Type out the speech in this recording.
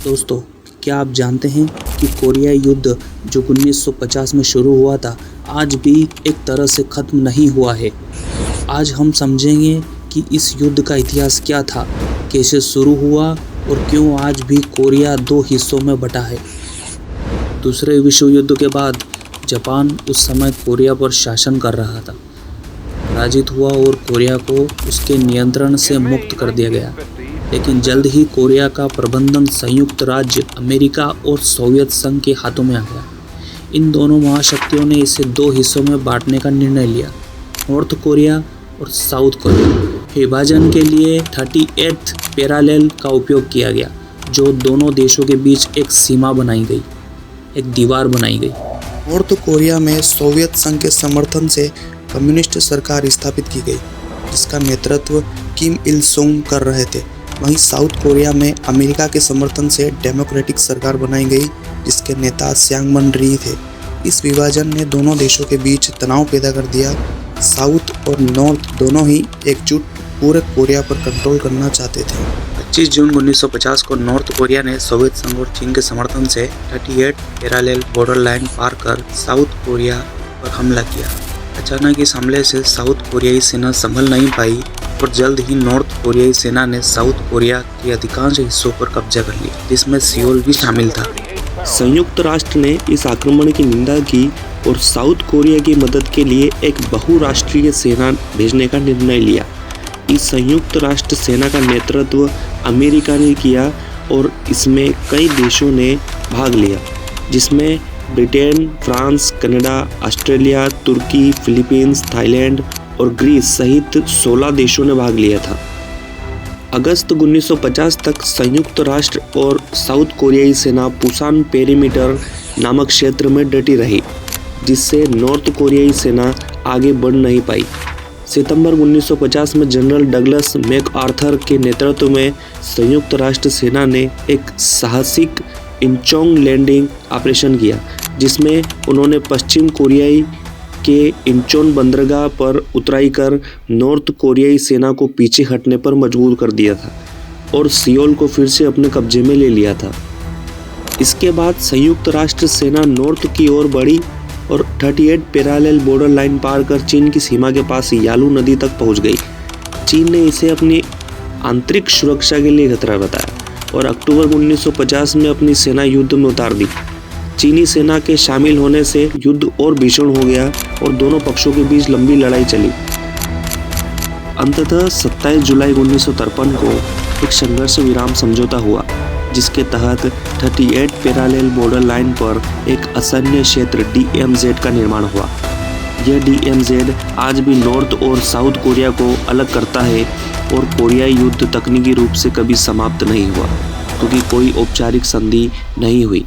दोस्तों, क्या आप जानते हैं कि कोरियाई युद्ध जो 1950 में शुरू हुआ था, आज भी एक तरह से ख़त्म नहीं हुआ है। आज हम समझेंगे कि इस युद्ध का इतिहास क्या था, कैसे शुरू हुआ और क्यों आज भी कोरिया दो हिस्सों में बँटा है। दूसरे विश्व युद्ध के बाद जापान उस समय कोरिया पर शासन कर रहा था, पराजित हुआ और कोरिया को उसके नियंत्रण से मुक्त कर दिया गया। लेकिन जल्द ही कोरिया का प्रबंधन संयुक्त राज्य अमेरिका और सोवियत संघ के हाथों में आ गया। इन दोनों महाशक्तियों ने इसे दो हिस्सों में बांटने का निर्णय लिया, नॉर्थ कोरिया और साउथ कोरिया। विभाजन के लिए 38th पैरेलल का उपयोग किया गया, जो दोनों देशों के बीच एक सीमा बनाई गई, एक दीवार बनाई गई। नॉर्थ कोरिया में सोवियत संघ के समर्थन से कम्युनिस्ट सरकार स्थापित की गई, जिसका नेतृत्व किम इल सुंग कर रहे थे। वहीं साउथ कोरिया में अमेरिका के समर्थन से डेमोक्रेटिक सरकार बनाई गई, जिसके नेता स्यांगमन री थे। इस विभाजन ने दोनों देशों के बीच तनाव पैदा कर दिया। साउथ और नॉर्थ दोनों ही एकजुट पूरे कोरिया पर कंट्रोल करना चाहते थे। 25 जून 1950 को नॉर्थ कोरिया ने सोवियत संघ और चीन के समर्थन से 38 पैरेलल बॉर्डर लाइन पार कर साउथ कोरिया पर हमला किया। अचानक इस हमले से साउथ कोरियाई सेना संभल नहीं पाई और जल्द ही नॉर्थ कोरियाई सेना ने साउथ कोरिया के अधिकांश हिस्सों पर कब्जा कर लिया, जिसमें सियोल भी शामिल था। संयुक्त राष्ट्र ने इस आक्रमण की निंदा की और साउथ कोरिया की मदद के लिए एक बहुराष्ट्रीय सेना भेजने का निर्णय लिया। इस संयुक्त राष्ट्र सेना का नेतृत्व अमेरिका ने किया और इसमें कई देशों ने भाग लिया, जिसमें ब्रिटेन, फ्रांस, कनाडा, ऑस्ट्रेलिया, तुर्की, फिलीपींस, थाईलैंड और ग्रीस सहित 16 देशों ने भाग लिया था। अगस्त 1950 तक संयुक्त राष्ट्र और साउथ कोरियाई सेना पुसान पेरीमीटर नामक क्षेत्र में डटी रही, जिससे नॉर्थ कोरियाई सेना आगे बढ़ नहीं पाई। सितंबर 1950 में जनरल डगलस मैकआर्थर के नेतृत्व में संयुक्त राष्ट्र सेना ने एक साहसिक इंचोंग लैंडिंग ऑपरेशन किया, जिसमें उन्होंने पश्चिम कोरियाई के इंचोन बंदरगाह पर उतराई कर नॉर्थ कोरियाई सेना को पीछे हटने पर मजबूर कर दिया था और सियोल को फिर से अपने कब्जे में ले लिया था। इसके बाद संयुक्त राष्ट्र सेना नॉर्थ की ओर बढ़ी और 38 पैरेलल बॉर्डर लाइन पार कर चीन की सीमा के पास यालू नदी तक पहुंच गई। चीन ने इसे अपनी आंतरिक सुरक्षा के लिए खतरा बताया और अक्टूबर 1950 में अपनी सेना युद्ध में उतार दी। चीनी सेना के शामिल होने से युद्ध और भीषण हो गया और दोनों पक्षों के बीच लंबी लड़ाई चली। अंततः 27 जुलाई 1953 को एक संघर्ष विराम समझौता हुआ, जिसके तहत 38 पैरेलल बॉर्डर लाइन पर एक असैन्य क्षेत्र DMZ का निर्माण हुआ। यह DMZ आज भी नॉर्थ और साउथ कोरिया को अलग करता है और कोरियाई युद्ध तकनीकी रूप से कभी समाप्त नहीं हुआ, क्योंकि कोई औपचारिक संधि नहीं हुई।